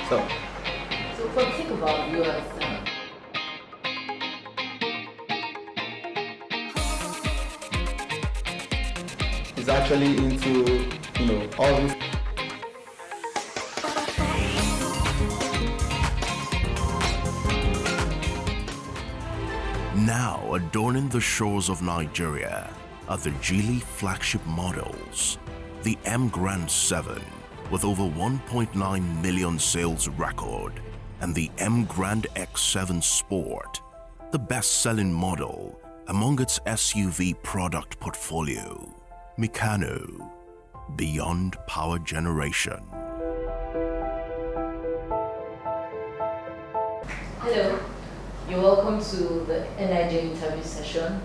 So So for the sake of our viewers, it's actually into all this. Now adorning the shores of Nigeria are the Geely flagship models, the M Grand 7 with over 1.9 million sales record, and the M Grand X7 Sport, the best-selling model among its SUV product portfolio. Mikano, beyond power generation. hello, you're welcome to the NIJ interview session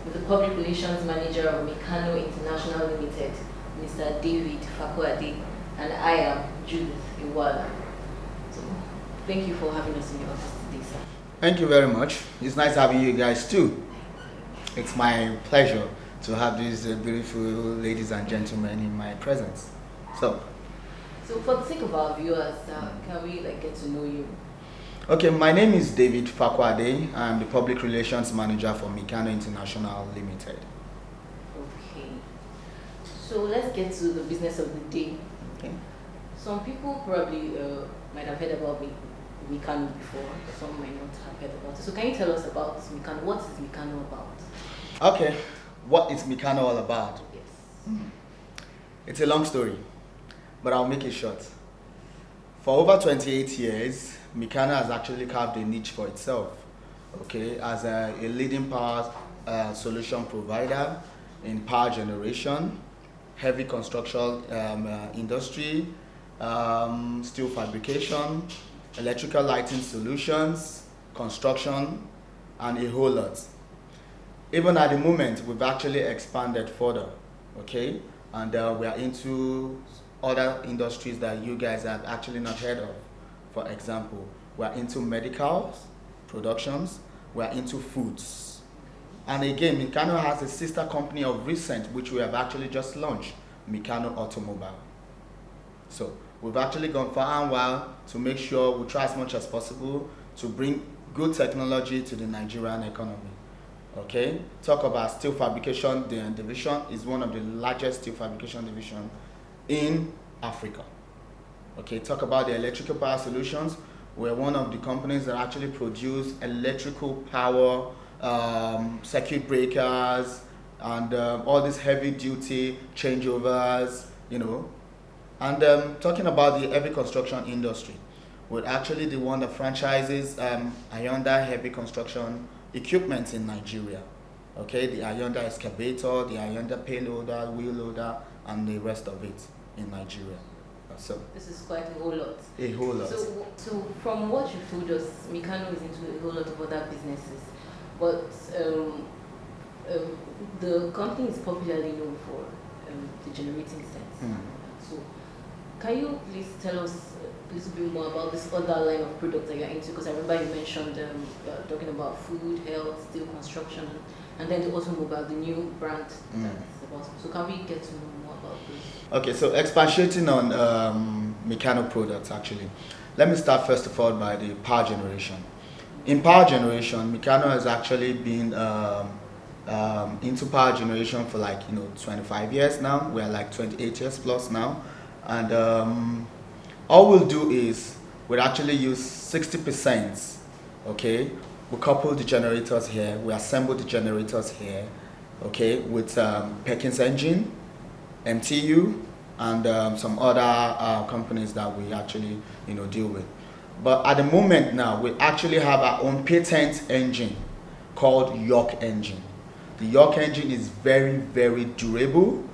with the Public Relations Manager of Mikano International Limited, Mr. David Fakuade, and I am Judith Iwala. So, thank you for having us in your office today, sir. Thank you very much. It's nice having you guys too. It's my pleasure to have these beautiful ladies and gentlemen in my presence. So for the sake of our viewers, can we get to know you? okay, my name is David Fakuade. I'm the Public Relations Manager for Mikano International Limited. Okay. So let's get to the business of the day. Okay. Some people probably might have heard about Mikano before, some might not have heard about it. So can you tell us about Mikano? What is Mikano about? Okay, what is Mikano all about? Yes. It's a long story, but I'll make it short. For over 28 years, Mikano has actually carved a niche for itself, okay, as a leading power solution provider in power generation, heavy construction industry, steel fabrication, electrical lighting solutions, construction, and a whole lot. Even at the moment, we've actually expanded further, okay? And we are into other industries that you guys have actually not heard of. For example, we are into medical productions, we are into foods. And again, Mikano has a sister company of recent, which we have actually just launched, Mikano Automobile. So we've actually gone far and wide to make sure we try as much as possible to bring good technology to the Nigerian economy. Okay, talk about steel fabrication. The division is one of the largest steel fabrication division in Africa. Okay, talk about the electrical power solutions. We're one of the companies that actually produce electrical power, circuit breakers, and all these heavy duty changeovers, And talking about the heavy construction industry, we're actually the one that franchises Ayonda heavy construction equipment in Nigeria. Okay, the Ayonda excavator, the Ayonda payloader, wheel loader, and the rest of it in Nigeria. So this is quite a whole lot. A whole lot. So from what you told us, Mikano is into a whole lot of other businesses, but the company is popularly known for the generating sets. So can you please tell us a little bit more about this other line of products that you're into? Because I remember you mentioned talking about food, health, steel construction, and then the automobile, the new brand that's about. So can we get to know more about this? Okay, so expatiating on Mikano products actually. Let me start first of all by the power generation. In power generation, Mikano has actually been into power generation for 25 years now. We're 28 years plus now. And all we'll do is we'll actually use 60%, okay? We couple the generators here, we assemble the generators here, okay, with Perkins engine, MTU, and some other companies that we actually deal with. But at the moment now, we actually have our own patent engine called York engine. The York engine is very, very durable.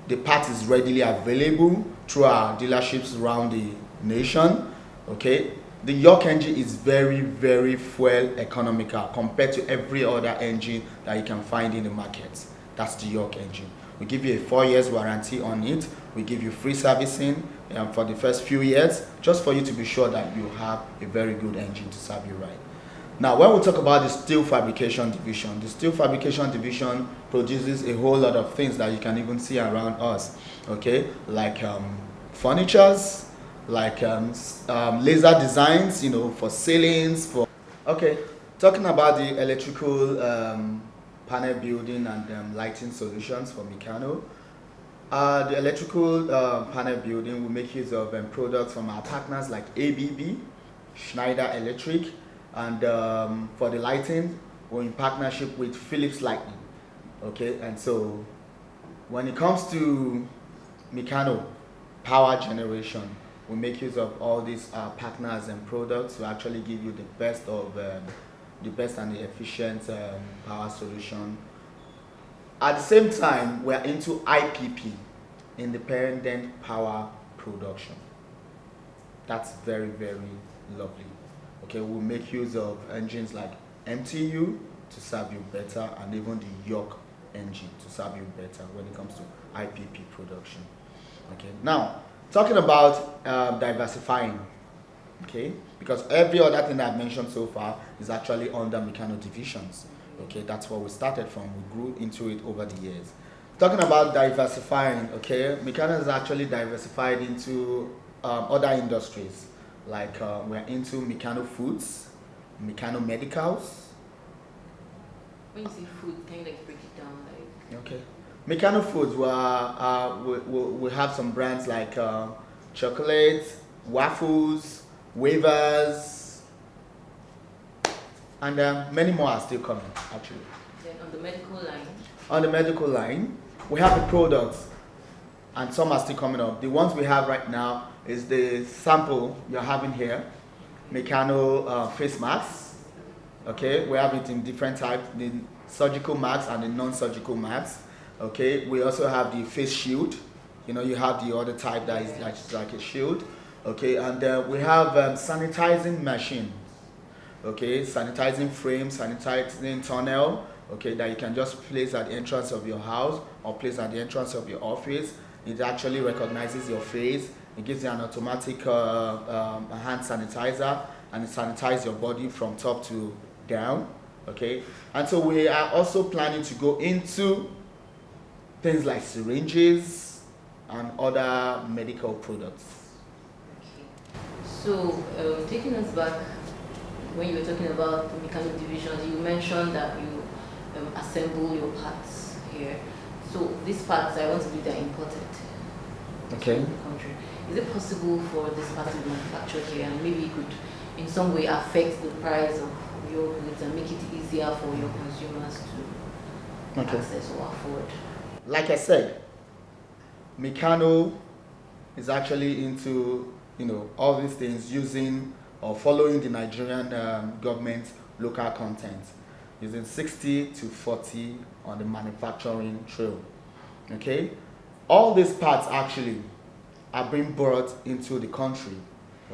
The part is readily available through our dealerships around the nation. Okay, the York engine is very, very fuel economical compared to every other engine that you can find in the market. That's the York engine. We give you a 4 years warranty on it. We give you free servicing for the first few years, just for you to be sure that you have a very good engine to serve you right. Now, when we talk about the steel fabrication division, the steel fabrication division produces a whole lot of things that you can even see around us, okay? Like furnitures, like laser designs, for ceilings, for... Okay, talking about the electrical panel building and lighting solutions for Mikano. The electrical panel building will make use of products from our partners like ABB, Schneider Electric, and for the lighting, we're in partnership with Philips Lighting. Okay, and so when it comes to Mikano Power generation, we make use of all these partners and products to actually give you the best and the efficient power solution. At the same time, we are into IPP, independent power production. That's very, very lovely. Okay, we'll make use of engines like MTU to serve you better, and even the York engine to serve you better when it comes to IPP production. Okay, now talking about diversifying. Okay, because every other thing I've mentioned so far is actually under Mikano divisions. Okay, that's where we started from. We grew into it over the years. Talking about diversifying, okay, Mikano is actually diversified into other industries. Like we're into Mikano Foods, Mikano Medicals. When you say food, can you like break it down? Like Okay, Mikano Foods, we have some brands like chocolate, waffles, wafers, and many more are still coming actually. then on the medical line. On the medical line, we have the products, and some are still coming up. The ones we have right now is the sample you're having here, Mikano face masks. Okay, we have it in different types, the surgical masks and the non-surgical masks. Okay, we also have the face shield. You have the other type that is like a shield. Okay, and we have sanitizing machines. Okay, sanitizing frame, sanitizing tunnel. Okay, that you can just place at the entrance of your house or place at the entrance of your office. It actually recognizes your face. It gives you an automatic hand sanitizer, and it sanitizes your body from top to down. Okay, and so we are also planning to go into things like syringes and other medical products. Okay. So taking us back, when you were talking about the Mikano divisions, you mentioned that you assemble your parts here. So these parts, I want to believe they're imported Okay. to the country. Is it possible for this part to be manufactured here, and maybe it could in some way affect the price of your goods and make it easier for your consumers to access or afford? Like I said, Mikano is actually into all these things, using or following the Nigerian government local content, using 60 to 40 on the manufacturing trail. Okay, all these parts actually are being brought into the country.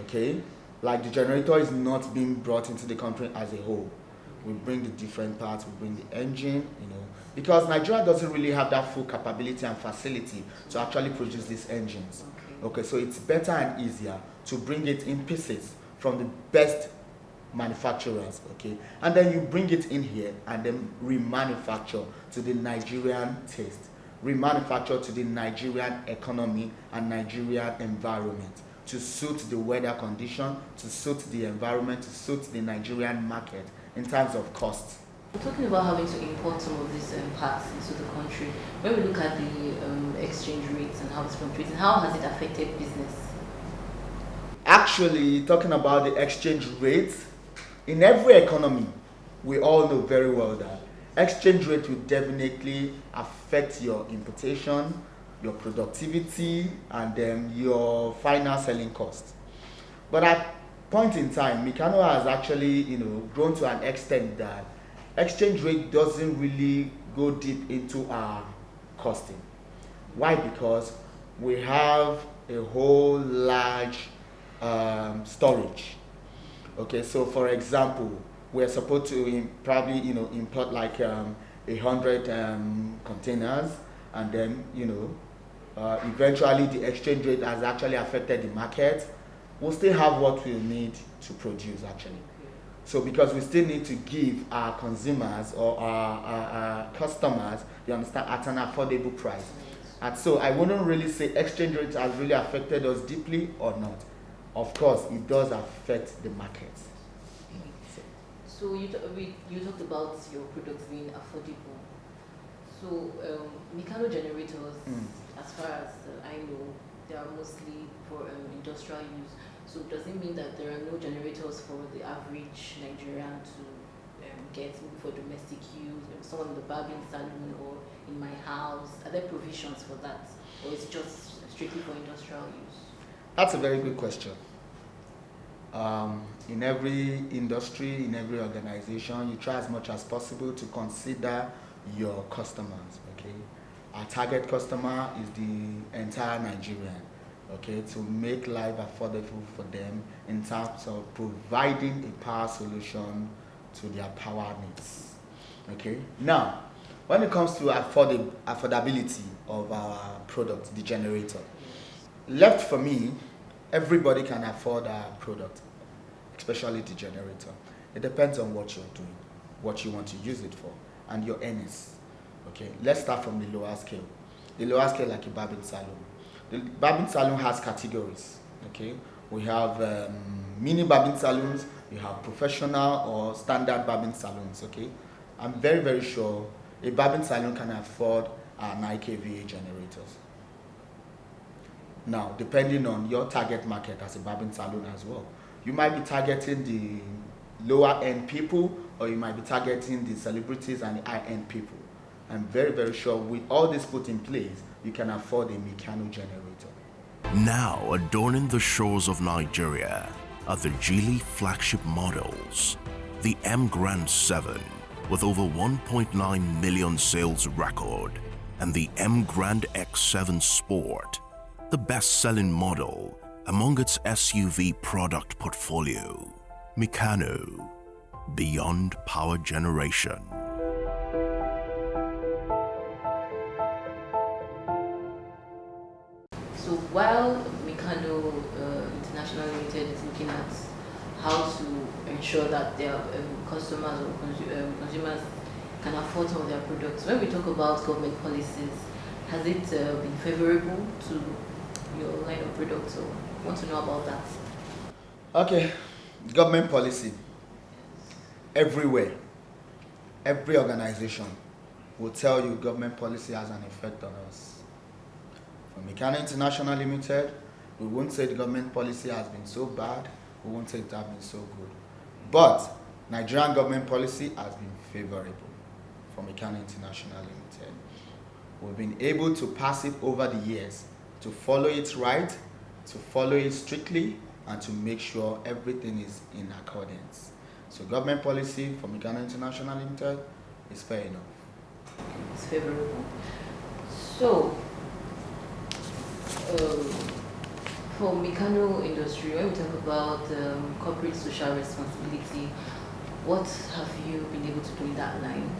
Okay, like the generator is not being brought into the country as a whole. We bring the different parts, we bring the engine, because Nigeria doesn't really have that full capability and facility to actually produce these engines. Okay, so it's better and easier to bring it in pieces from the best manufacturers, okay, and then you bring it in here and then remanufacture to the Nigerian taste, remanufacture to the Nigerian economy and Nigerian environment, to suit the weather condition, to suit the environment, to suit the Nigerian market in terms of cost. We're talking about having to import some of these parts into the country. When we look at the exchange rates and how it's fluctuating, how has it affected business? Actually, talking about the exchange rates, in every economy, we all know very well that exchange rate will definitely affect your importation, your productivity, and then your final selling cost. But at point in time, Mikano has actually, grown to an extent that exchange rate doesn't really go deep into our costing. Why? Because we have a whole large storage. Okay, so for example, we're supposed to probably import like 100 containers, and then eventually the exchange rate has actually affected the market. We'll still have what we need to produce actually. So because we still need to give our consumers or our customers, you understand, at an affordable price. And so I wouldn't really say exchange rates has really affected us deeply or not. of course, it does affect the market. So you talked about your products being affordable. So Mikano generators, as far as I know, they are mostly for industrial use. So does it mean that there are no generators for the average Nigerian to get for domestic use, someone in the barbing salon or in my house? Are there provisions for that, or is it just strictly for industrial use? That's a very good question. In every industry, in every organization, you try as much as possible to consider your customers, okay? Our target customer is the entire Nigerian, okay? To make life affordable for them in terms of providing a power solution to their power needs, okay? Now, when it comes to affordability of our product, the generator, left for me, everybody can afford our product, especially the generator. It depends on what you're doing, what you want to use it for, and your earnings. Okay, let's start from the lower scale. The lower scale, like a barbing salon. The barbing salon has categories. Okay, we have mini barbing salons, we have professional or standard barbing salons. Okay, I'm very, very sure a barbing salon can afford our 9 kVA generators. Now, depending on your target market as a barbing salon as well, you might be targeting the lower end people, or you might be targeting the celebrities and the high end people. I'm very, very sure with all this put in place, you can afford a Mikano generator. Now adorning the shores of Nigeria are the Geely flagship models, the M Grand 7 with over 1.9 million sales record, and the M Grand X7 Sport, the best-selling model among its SUV product portfolio. Mikano, beyond power generation. So while Mikano International Limited is looking at how to ensure that their customers or consumers can afford some of their products, when we talk about government policies, has it been favorable to your line of products, or want to know about that? Okay, government policy. Everywhere, every organization will tell you government policy has an effect on us. For Mikano International Limited, we won't say the government policy has been so bad, we won't say it has been so good. But Nigerian government policy has been favorable for Mikano International Limited. We've been able to pass it over the years, to follow it right, to follow it strictly, and to make sure everything is in accordance. So government policy for Mikano International Limited is fair enough. It's favorable. So, for Mikano industry, when we talk about corporate social responsibility, what have you been able to do in that line?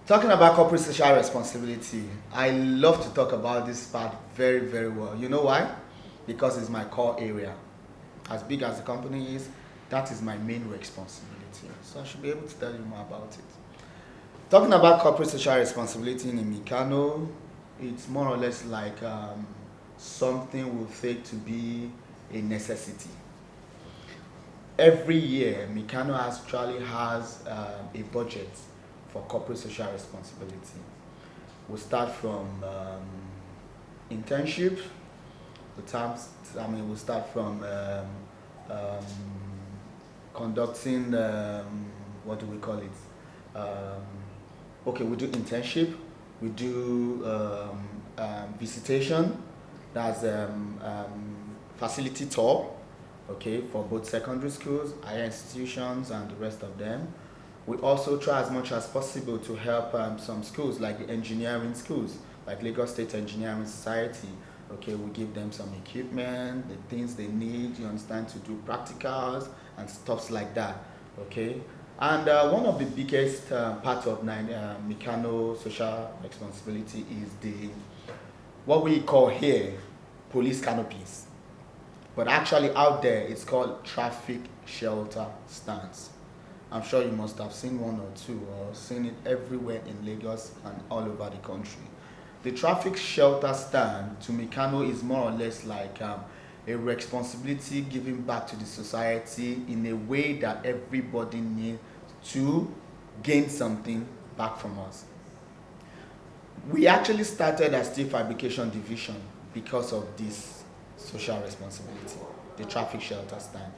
Talking about corporate social responsibility, I love to talk about this part very, very well. You know why? Because it's my core area. As big as the company is, that is my main responsibility. So I should be able to tell you more about it. Talking about corporate social responsibility in Mikano, it's more or less like something we'll take to be a necessity. Every year, Mikano actually has a budget for corporate social responsibility. We'll start from internship. We'll start from conducting, what do we call it? Okay, we do internship, we do visitation, that's facility tour, okay, for both secondary schools, higher institutions, and the rest of them. We also try as much as possible to help some schools, like the engineering schools, like Lagos State Engineering Society. Okay, we give them some equipment, the things they need, you understand, to do practicals and stuff like that. Okay, and one of the biggest parts of Mikano social responsibility is what we call here police canopies, but actually out there it's called traffic shelter stands. I'm sure you must have seen one or two, or seen it everywhere in Lagos and all over the country. The traffic shelter stand to Mikano is more or less like a responsibility giving back to the society in a way that everybody needs to gain something back from us. We actually started as steel fabrication division because of this social responsibility, the traffic shelter stand.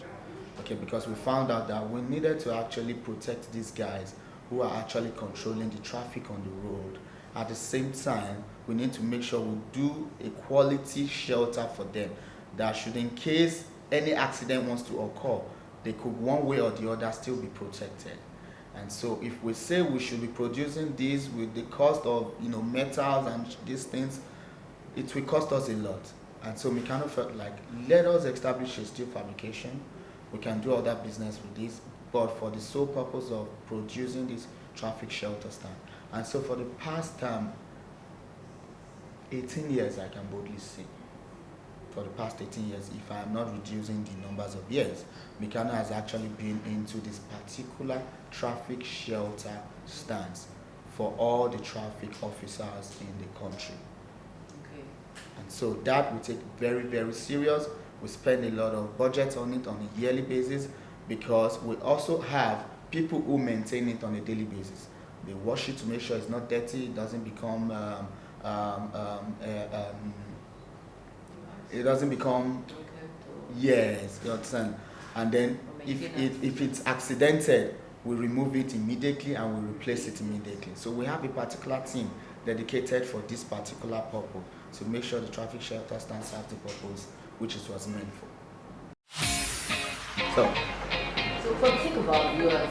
Okay, because we found out that we needed to actually protect these guys who are actually controlling the traffic on the road. At the same time, we need to make sure we do a quality shelter for them, that should, in case any accident wants to occur, they could one way or the other still be protected. And so if we say we should be producing this with the cost of metals and these things, it will cost us a lot. And so Mikano felt like, let us establish a steel fabrication. We can do other business with this, but for the sole purpose of producing this traffic shelter stand. And so for the past 18 years, I can boldly say, for the past 18 years, if I am not reducing the numbers of years, Mikano has actually been into this particular traffic shelter stands for all the traffic officers in the country. Okay. And so that we take very, very serious. We spend a lot of budget on it on a yearly basis, because we also have people who maintain it on a daily basis. They wash it to make sure it's not dirty, it doesn't become yes, you understand. And then if it's accidented, we remove it immediately and we replace it immediately. So we have a particular team dedicated for this particular purpose, to make sure the traffic shelter stand serves the purpose which it was meant for. So for the sake of our viewers,